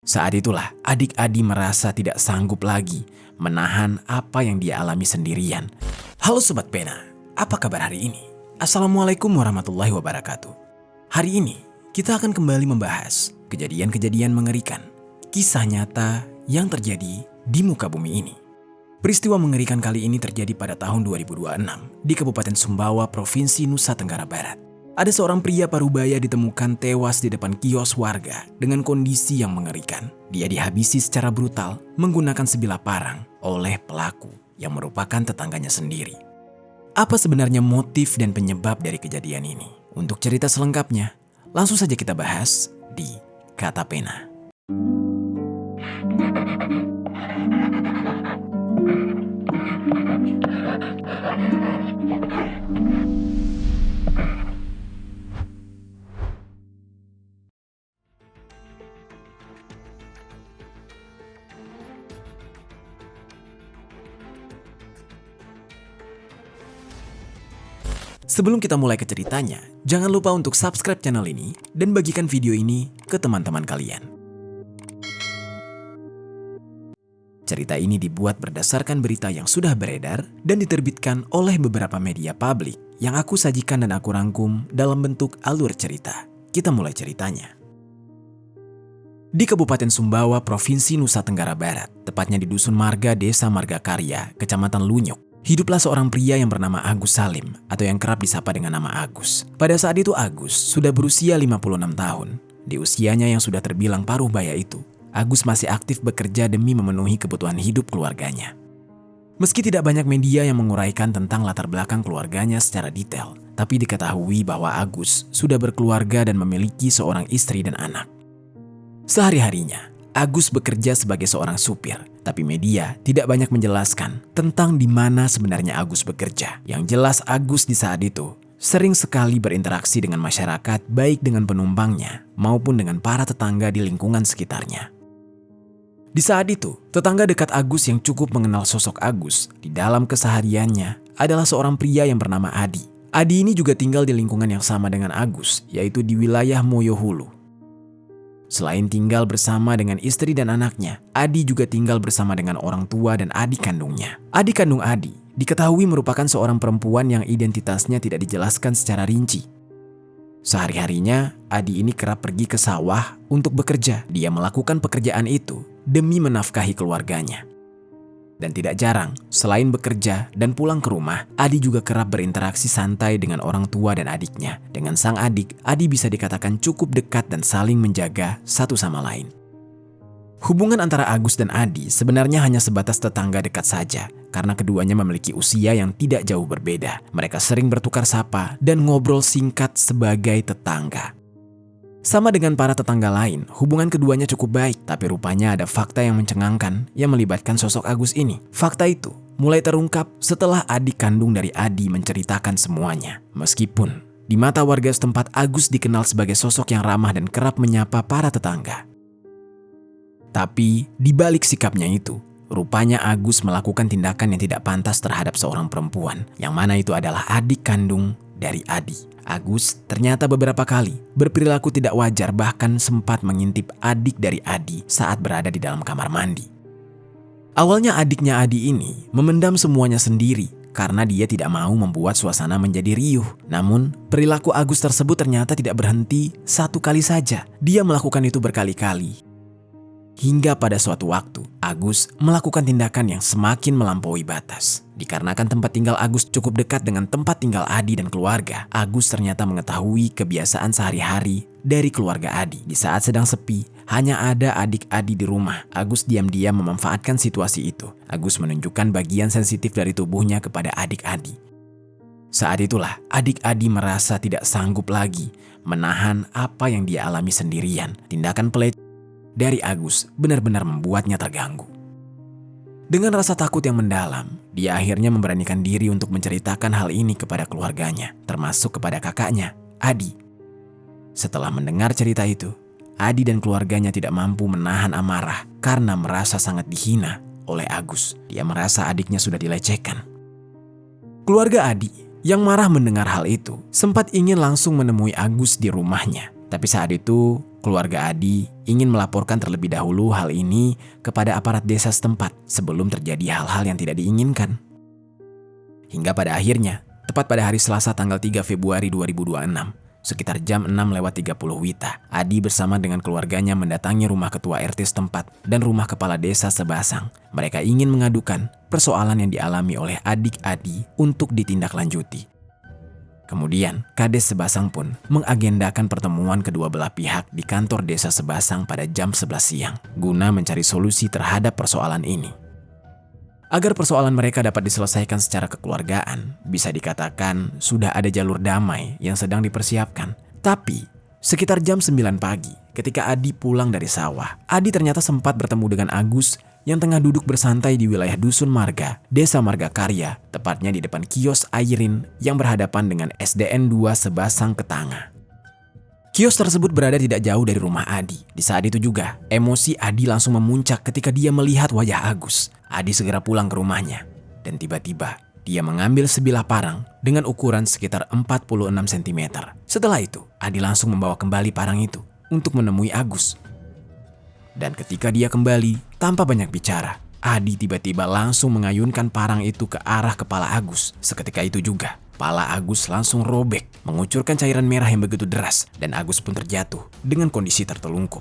Saat itulah adik Adi merasa tidak sanggup lagi menahan apa yang dia alami sendirian. Halo Sobat Pena, apa kabar hari ini? Assalamualaikum warahmatullahi wabarakatuh. Hari ini kita akan kembali membahas kejadian-kejadian mengerikan, kisah nyata yang terjadi di muka bumi ini. Peristiwa mengerikan kali ini terjadi pada tahun 2026 di Kabupaten Sumbawa, Provinsi Nusa Tenggara Barat. Ada seorang pria parubaya ditemukan tewas di depan kios warga dengan kondisi yang mengerikan. Dia dihabisi secara brutal menggunakan sebilah parang oleh pelaku yang merupakan tetangganya sendiri. Apa sebenarnya motif dan penyebab dari kejadian ini? Untuk cerita selengkapnya, langsung saja kita bahas di Kata Pena. Sebelum kita mulai ke ceritanya, jangan lupa untuk subscribe channel ini dan bagikan video ini ke teman-teman kalian. Cerita ini dibuat berdasarkan berita yang sudah beredar dan diterbitkan oleh beberapa media publik yang aku sajikan dan aku rangkum dalam bentuk alur cerita. Kita mulai ceritanya. Di Kabupaten Sumbawa, Provinsi Nusa Tenggara Barat, tepatnya di Dusun Marga, Desa Marga Karya, Kecamatan Lunyuk, hiduplah seorang pria yang bernama Agus Salim atau yang kerap disapa dengan nama Agus. Pada saat itu Agus sudah berusia 56 tahun. Di usianya yang sudah terbilang paruh baya itu, Agus masih aktif bekerja demi memenuhi kebutuhan hidup keluarganya. Meski tidak banyak media yang menguraikan tentang latar belakang keluarganya secara detail, tapi diketahui bahwa Agus sudah berkeluarga dan memiliki seorang istri dan anak. Sehari-harinya, Agus bekerja sebagai seorang supir, tapi media tidak banyak menjelaskan tentang di mana sebenarnya Agus bekerja. Yang jelas Agus di saat itu sering sekali berinteraksi dengan masyarakat, baik dengan penumpangnya maupun dengan para tetangga di lingkungan sekitarnya. Di saat itu, tetangga dekat Agus yang cukup mengenal sosok Agus di dalam kesehariannya adalah seorang pria yang bernama Adi. Adi ini juga tinggal di lingkungan yang sama dengan Agus, yaitu di wilayah Moyohulu. Selain tinggal bersama dengan istri dan anaknya, Adi juga tinggal bersama dengan orang tua dan adik kandungnya. Adik kandung Adi diketahui merupakan seorang perempuan yang identitasnya tidak dijelaskan secara rinci. Sehari-harinya, Adi ini kerap pergi ke sawah untuk bekerja. Dia melakukan pekerjaan itu demi menafkahi keluarganya. Dan tidak jarang, selain bekerja dan pulang ke rumah, Adi juga kerap berinteraksi santai dengan orang tua dan adiknya. Dengan sang adik, Adi bisa dikatakan cukup dekat dan saling menjaga satu sama lain. Hubungan antara Agus dan Adi sebenarnya hanya sebatas tetangga dekat saja, karena keduanya memiliki usia yang tidak jauh berbeda. Mereka sering bertukar sapa dan ngobrol singkat sebagai tetangga. Sama dengan para tetangga lain, hubungan keduanya cukup baik, tapi rupanya ada fakta yang mencengangkan yang melibatkan sosok Agus ini. Fakta itu mulai terungkap setelah adik kandung dari Adi menceritakan semuanya. Meskipun di mata warga setempat Agus dikenal sebagai sosok yang ramah dan kerap menyapa para tetangga. Tapi di balik sikapnya itu, rupanya Agus melakukan tindakan yang tidak pantas terhadap seorang perempuan, yang mana itu adalah adik kandung dari Adi. Agus ternyata beberapa kali berperilaku tidak wajar, bahkan sempat mengintip adik dari Adi saat berada di dalam kamar mandi. Awalnya adiknya Adi ini memendam semuanya sendiri karena dia tidak mau membuat suasana menjadi riuh. Namun perilaku Agus tersebut ternyata tidak berhenti satu kali saja. Dia melakukan itu berkali-kali. Hingga pada suatu waktu, Agus melakukan tindakan yang semakin melampaui batas. Dikarenakan tempat tinggal Agus cukup dekat dengan tempat tinggal Adi dan keluarga, Agus ternyata mengetahui kebiasaan sehari-hari dari keluarga Adi. Di saat sedang sepi, hanya ada adik Adi di rumah. Agus diam-diam memanfaatkan situasi itu. Agus menunjukkan bagian sensitif dari tubuhnya kepada adik Adi. Saat itulah adik Adi merasa tidak sanggup lagi menahan apa yang dia alami sendirian. Tindakan pelecehan dari Agus benar-benar membuatnya terganggu. Dengan rasa takut yang mendalam, dia akhirnya memberanikan diri untuk menceritakan hal ini kepada keluarganya, termasuk kepada kakaknya, Adi. Setelah mendengar cerita itu, Adi dan keluarganya tidak mampu menahan amarah karena merasa sangat dihina oleh Agus. Dia merasa adiknya sudah dilecehkan. Keluarga Adi yang marah mendengar hal itu sempat ingin langsung menemui Agus di rumahnya. Tapi saat itu, keluarga Adi ingin melaporkan terlebih dahulu hal ini kepada aparat desa setempat sebelum terjadi hal-hal yang tidak diinginkan. Hingga pada akhirnya, tepat pada hari Selasa tanggal 3 Februari 2026, sekitar jam 6.30 WITA, Adi bersama dengan keluarganya mendatangi rumah ketua RT setempat dan rumah kepala desa Sebasang. Mereka ingin mengadukan persoalan yang dialami oleh adik Adi untuk ditindaklanjuti. Kemudian, Kades Sebasang pun mengagendakan pertemuan kedua belah pihak di kantor desa Sebasang pada jam 11 siang, guna mencari solusi terhadap persoalan ini. Agar persoalan mereka dapat diselesaikan secara kekeluargaan, bisa dikatakan sudah ada jalur damai yang sedang dipersiapkan. Tapi, sekitar jam 9 pagi, ketika Adi pulang dari sawah, Adi ternyata sempat bertemu dengan Agus yang tengah duduk bersantai di wilayah Dusun Marga, Desa Marga Karya, tepatnya di depan kios Airin yang berhadapan dengan SDN 2 Sebasang Ketanga. Kios tersebut berada tidak jauh dari rumah Adi. Di saat itu juga, emosi Adi langsung memuncak ketika dia melihat wajah Agus. Adi segera pulang ke rumahnya, dan tiba-tiba dia mengambil sebilah parang dengan ukuran sekitar 46 cm. Setelah itu, Adi langsung membawa kembali parang itu untuk menemui Agus. Dan ketika dia kembali, tanpa banyak bicara, Adi tiba-tiba langsung mengayunkan parang itu ke arah kepala Agus. Seketika itu juga, kepala Agus langsung robek, mengucurkan cairan merah yang begitu deras, dan Agus pun terjatuh dengan kondisi tertelungkup.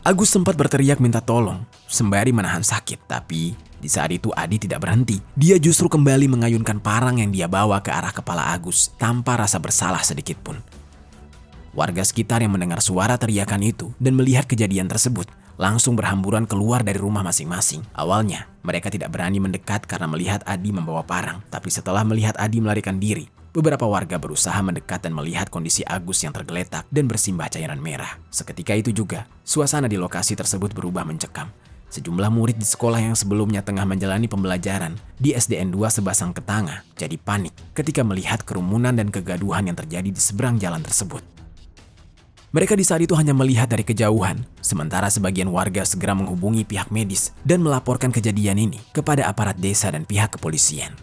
Agus sempat berteriak minta tolong, sembari menahan sakit, tapi di saat itu Adi tidak berhenti. Dia justru kembali mengayunkan parang yang dia bawa ke arah kepala Agus tanpa rasa bersalah sedikit pun. Warga sekitar yang mendengar suara teriakan itu dan melihat kejadian tersebut langsung berhamburan keluar dari rumah masing-masing. Awalnya, mereka tidak berani mendekat karena melihat Adi membawa parang. Tapi setelah melihat Adi melarikan diri, beberapa warga berusaha mendekat dan melihat kondisi Agus yang tergeletak dan bersimbah cairan merah. Seketika itu juga, suasana di lokasi tersebut berubah mencekam. Sejumlah murid di sekolah yang sebelumnya tengah menjalani pembelajaran di SDN 2 Sebasang Ketanga jadi panik ketika melihat kerumunan dan kegaduhan yang terjadi di seberang jalan tersebut. Mereka di saat itu hanya melihat dari kejauhan, sementara sebagian warga segera menghubungi pihak medis dan melaporkan kejadian ini kepada aparat desa dan pihak kepolisian.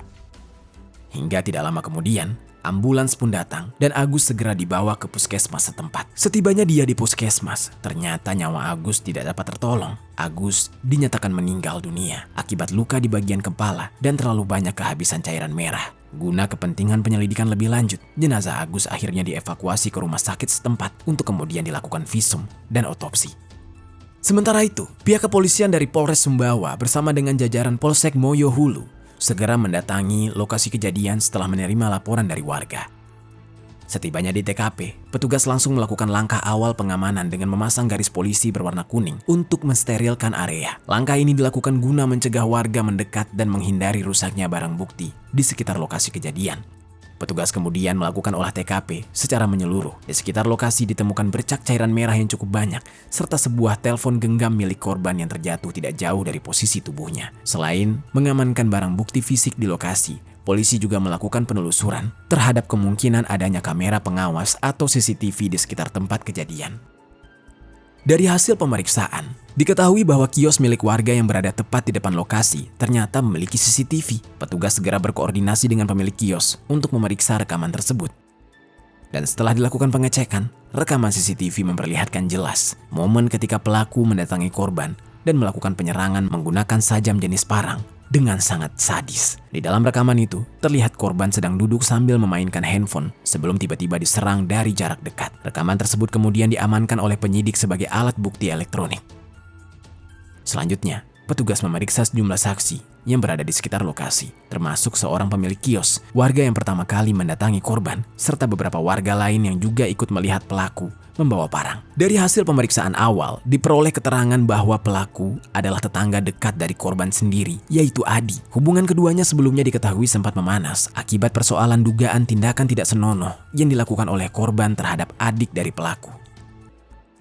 Hingga tidak lama kemudian, ambulans pun datang dan Agus segera dibawa ke puskesmas setempat. Setibanya dia di puskesmas, ternyata nyawa Agus tidak dapat tertolong. Agus dinyatakan meninggal dunia akibat luka di bagian kepala dan terlalu banyak kehabisan cairan merah. Guna kepentingan penyelidikan lebih lanjut, jenazah Agus akhirnya dievakuasi ke rumah sakit setempat untuk kemudian dilakukan visum dan otopsi. Sementara itu, pihak kepolisian dari Polres Sumbawa bersama dengan jajaran Polsek Moyo Hulu segera mendatangi lokasi kejadian setelah menerima laporan dari warga. Setibanya di TKP, petugas langsung melakukan langkah awal pengamanan dengan memasang garis polisi berwarna kuning untuk mensterilkan area. Langkah ini dilakukan guna mencegah warga mendekat dan menghindari rusaknya barang bukti di sekitar lokasi kejadian. Petugas kemudian melakukan olah TKP secara menyeluruh. Di sekitar lokasi ditemukan bercak cairan merah yang cukup banyak, serta sebuah telepon genggam milik korban yang terjatuh tidak jauh dari posisi tubuhnya. Selain mengamankan barang bukti fisik di lokasi, polisi juga melakukan penelusuran terhadap kemungkinan adanya kamera pengawas atau CCTV di sekitar tempat kejadian. Dari hasil pemeriksaan, diketahui bahwa kios milik warga yang berada tepat di depan lokasi ternyata memiliki CCTV. Petugas segera berkoordinasi dengan pemilik kios untuk memeriksa rekaman tersebut. Dan setelah dilakukan pengecekan, rekaman CCTV memperlihatkan jelas momen ketika pelaku mendatangi korban dan melakukan penyerangan menggunakan sajam jenis parang dengan sangat sadis. Di dalam rekaman itu, terlihat korban sedang duduk sambil memainkan handphone sebelum tiba-tiba diserang dari jarak dekat. Rekaman tersebut kemudian diamankan oleh penyidik sebagai alat bukti elektronik. Selanjutnya, petugas memeriksa sejumlah saksi yang berada di sekitar lokasi, termasuk seorang pemilik kios, warga yang pertama kali mendatangi korban, serta beberapa warga lain yang juga ikut melihat pelaku membawa parang. Dari hasil pemeriksaan awal, diperoleh keterangan bahwa pelaku adalah tetangga dekat dari korban sendiri, yaitu Adi. Hubungan keduanya sebelumnya diketahui sempat memanas akibat persoalan dugaan tindakan tidak senonoh yang dilakukan oleh korban terhadap adik dari pelaku.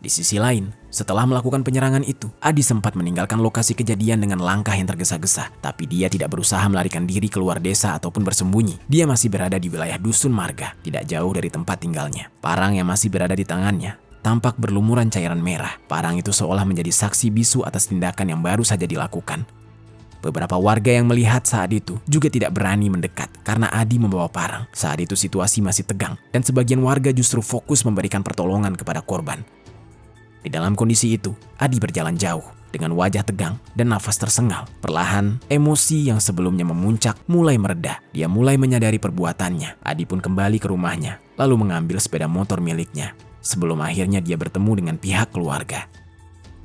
Di sisi lain, setelah melakukan penyerangan itu, Adi sempat meninggalkan lokasi kejadian dengan langkah yang tergesa-gesa. Tapi dia tidak berusaha melarikan diri keluar desa ataupun bersembunyi. Dia masih berada di wilayah Dusun Marga, tidak jauh dari tempat tinggalnya. Parang yang masih berada di tangannya tampak berlumuran cairan merah. Parang itu seolah menjadi saksi bisu atas tindakan yang baru saja dilakukan. Beberapa warga yang melihat saat itu juga tidak berani mendekat karena Adi membawa parang. Saat itu situasi masih tegang dan sebagian warga justru fokus memberikan pertolongan kepada korban. Di dalam kondisi itu, Adi berjalan jauh dengan wajah tegang dan nafas tersengal. Perlahan, emosi yang sebelumnya memuncak mulai mereda. Dia mulai menyadari perbuatannya. Adi pun kembali ke rumahnya, lalu mengambil sepeda motor miliknya. Sebelum akhirnya dia bertemu dengan pihak keluarga.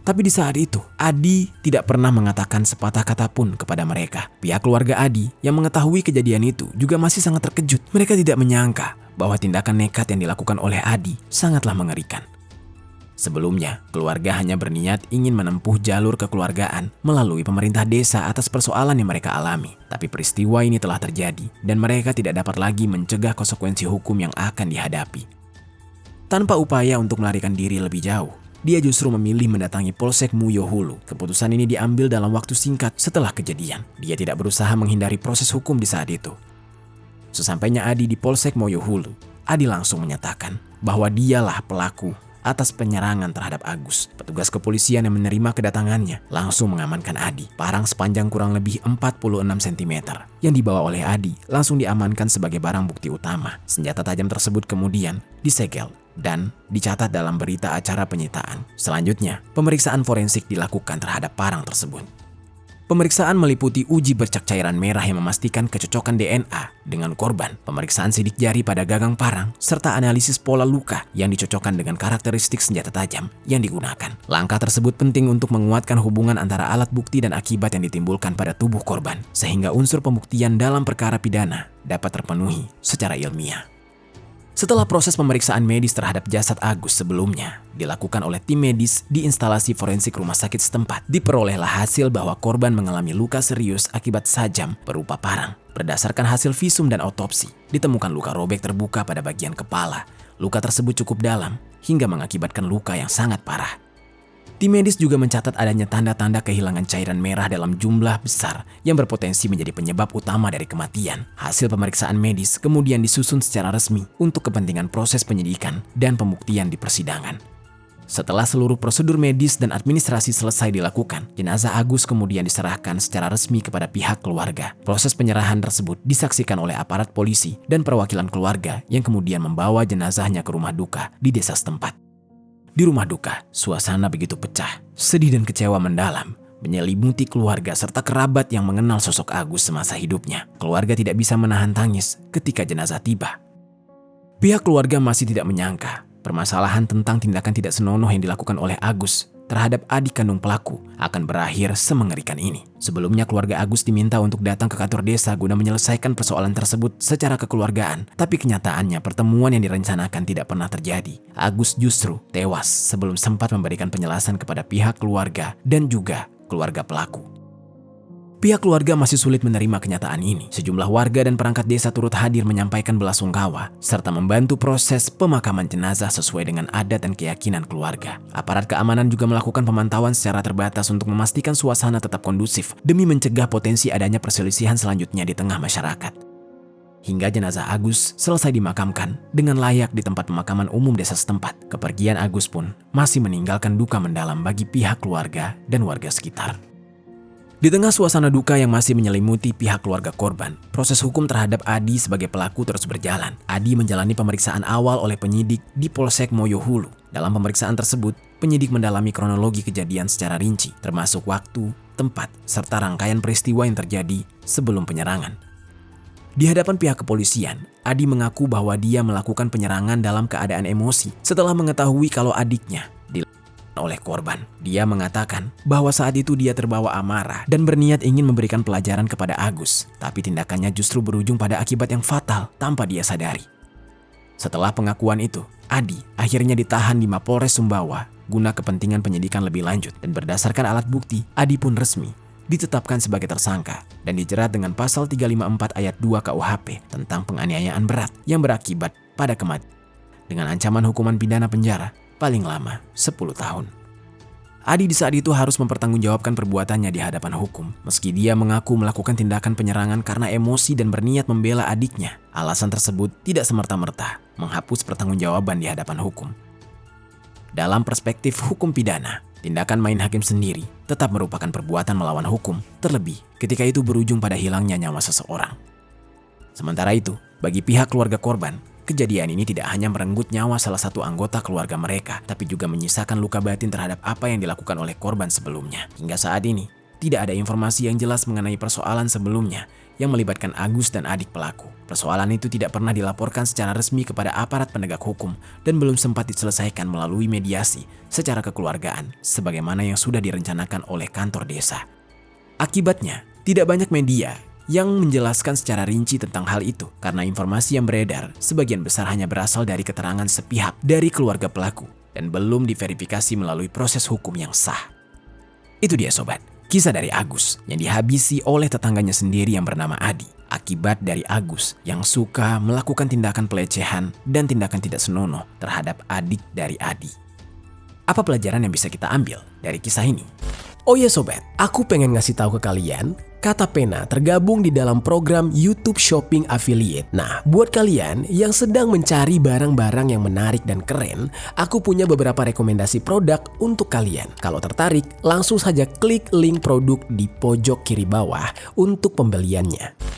Tapi di saat itu, Adi tidak pernah mengatakan sepatah kata pun kepada mereka. Pihak keluarga Adi yang mengetahui kejadian itu juga masih sangat terkejut. Mereka tidak menyangka bahwa tindakan nekat yang dilakukan oleh Adi sangatlah mengerikan. Sebelumnya, keluarga hanya berniat ingin menempuh jalur kekeluargaan melalui pemerintah desa atas persoalan yang mereka alami. Tapi peristiwa ini telah terjadi dan mereka tidak dapat lagi mencegah konsekuensi hukum yang akan dihadapi. Tanpa upaya untuk melarikan diri lebih jauh, dia justru memilih mendatangi Polsek Muyo Hulu. Keputusan ini diambil dalam waktu singkat setelah kejadian. Dia tidak berusaha menghindari proses hukum di saat itu. Sesampainya Adi di Polsek Muyo Hulu, Adi langsung menyatakan bahwa dialah pelaku atas penyerangan terhadap Agus. Petugas kepolisian yang menerima kedatangannya langsung mengamankan Adi. Parang sepanjang kurang lebih 46 cm yang dibawa oleh Adi langsung diamankan sebagai barang bukti utama. Senjata tajam tersebut kemudian disegel dan dicatat dalam berita acara penyitaan. Selanjutnya, pemeriksaan forensik dilakukan terhadap parang tersebut. Pemeriksaan meliputi uji bercak cairan merah yang memastikan kecocokan DNA dengan korban, pemeriksaan sidik jari pada gagang parang, serta analisis pola luka yang dicocokkan dengan karakteristik senjata tajam yang digunakan. Langkah tersebut penting untuk menguatkan hubungan antara alat bukti dan akibat yang ditimbulkan pada tubuh korban, sehingga unsur pembuktian dalam perkara pidana dapat terpenuhi secara ilmiah. Setelah proses pemeriksaan medis terhadap jasad Agus sebelumnya dilakukan oleh tim medis di instalasi forensik rumah sakit setempat, diperolehlah hasil bahwa korban mengalami luka serius akibat sajam berupa parang. Berdasarkan hasil visum dan otopsi, ditemukan luka robek terbuka pada bagian kepala. Luka tersebut cukup dalam hingga mengakibatkan luka yang sangat parah. Tim medis juga mencatat adanya tanda-tanda kehilangan cairan merah dalam jumlah besar yang berpotensi menjadi penyebab utama dari kematian. Hasil pemeriksaan medis kemudian disusun secara resmi untuk kepentingan proses penyidikan dan pembuktian di persidangan. Setelah seluruh prosedur medis dan administrasi selesai dilakukan, jenazah Agus kemudian diserahkan secara resmi kepada pihak keluarga. Proses penyerahan tersebut disaksikan oleh aparat polisi dan perwakilan keluarga yang kemudian membawa jenazahnya ke rumah duka di desa setempat. Di rumah duka, suasana begitu pecah, sedih dan kecewa mendalam, menyelimuti keluarga serta kerabat yang mengenal sosok Agus semasa hidupnya. Keluarga tidak bisa menahan tangis ketika jenazah tiba. Pihak keluarga masih tidak menyangka permasalahan tentang tindakan tidak senonoh yang dilakukan oleh Agus terhadap adik kandung pelaku akan berakhir semengerikan ini. Sebelumnya keluarga Agus diminta untuk datang ke kantor desa guna menyelesaikan persoalan tersebut secara kekeluargaan. Tapi kenyataannya pertemuan yang direncanakan tidak pernah terjadi. Agus justru tewas sebelum sempat memberikan penjelasan kepada pihak keluarga dan juga keluarga pelaku. Pihak keluarga masih sulit menerima kenyataan ini. Sejumlah warga dan perangkat desa turut hadir menyampaikan belasungkawa serta membantu proses pemakaman jenazah sesuai dengan adat dan keyakinan keluarga. Aparat keamanan juga melakukan pemantauan secara terbatas untuk memastikan suasana tetap kondusif demi mencegah potensi adanya perselisihan selanjutnya di tengah masyarakat. Hingga jenazah Agus selesai dimakamkan dengan layak di tempat pemakaman umum desa setempat. Kepergian Agus pun masih meninggalkan duka mendalam bagi pihak keluarga dan warga sekitar. Di tengah suasana duka yang masih menyelimuti pihak keluarga korban, proses hukum terhadap Adi sebagai pelaku terus berjalan. Adi menjalani pemeriksaan awal oleh penyidik di Polsek Muyo Hulu. Dalam pemeriksaan tersebut, penyidik mendalami kronologi kejadian secara rinci, termasuk waktu, tempat, serta rangkaian peristiwa yang terjadi sebelum penyerangan. Di hadapan pihak kepolisian, Adi mengaku bahwa dia melakukan penyerangan dalam keadaan emosi setelah mengetahui kalau adiknya oleh korban. Dia mengatakan bahwa saat itu dia terbawa amarah dan berniat ingin memberikan pelajaran kepada Agus, tapi tindakannya justru berujung pada akibat yang fatal tanpa dia sadari. Setelah pengakuan itu, Adi akhirnya ditahan di Mapolres Sumbawa guna kepentingan penyidikan lebih lanjut, dan berdasarkan alat bukti, Adi pun resmi ditetapkan sebagai tersangka dan dijerat dengan pasal 354 ayat 2 KUHP tentang penganiayaan berat yang berakibat pada kematian dengan ancaman hukuman pidana penjara paling lama 10 tahun. Adi di saat itu harus mempertanggungjawabkan perbuatannya di hadapan hukum. Meski dia mengaku melakukan tindakan penyerangan karena emosi dan berniat membela adiknya, alasan tersebut tidak semerta-merta menghapus pertanggungjawaban di hadapan hukum. Dalam perspektif hukum pidana, tindakan main hakim sendiri tetap merupakan perbuatan melawan hukum, terlebih ketika itu berujung pada hilangnya nyawa seseorang. Sementara itu, bagi pihak keluarga korban, kejadian ini tidak hanya merenggut nyawa salah satu anggota keluarga mereka, tapi juga menyisakan luka batin terhadap apa yang dilakukan oleh korban sebelumnya. Hingga saat ini, tidak ada informasi yang jelas mengenai persoalan sebelumnya yang melibatkan Agus dan adik pelaku. Persoalan itu tidak pernah dilaporkan secara resmi kepada aparat penegak hukum dan belum sempat diselesaikan melalui mediasi secara kekeluargaan sebagaimana yang sudah direncanakan oleh kantor desa. Akibatnya, tidak banyak media yang menjelaskan secara rinci tentang hal itu karena informasi yang beredar sebagian besar hanya berasal dari keterangan sepihak dari keluarga pelaku dan belum diverifikasi melalui proses hukum yang sah. Itu dia sobat, kisah dari Agus yang dihabisi oleh tetangganya sendiri yang bernama Adi akibat dari Agus yang suka melakukan tindakan pelecehan dan tindakan tidak senonoh terhadap adik dari Adi. Apa pelajaran yang bisa kita ambil dari kisah ini? Oh ya sobat, aku pengen ngasih tahu ke kalian, Kata Pena tergabung di dalam program YouTube Shopping Affiliate. Nah, buat kalian yang sedang mencari barang-barang yang menarik dan keren, aku punya beberapa rekomendasi produk untuk kalian. Kalau tertarik, langsung saja klik link produk di pojok kiri bawah untuk pembeliannya.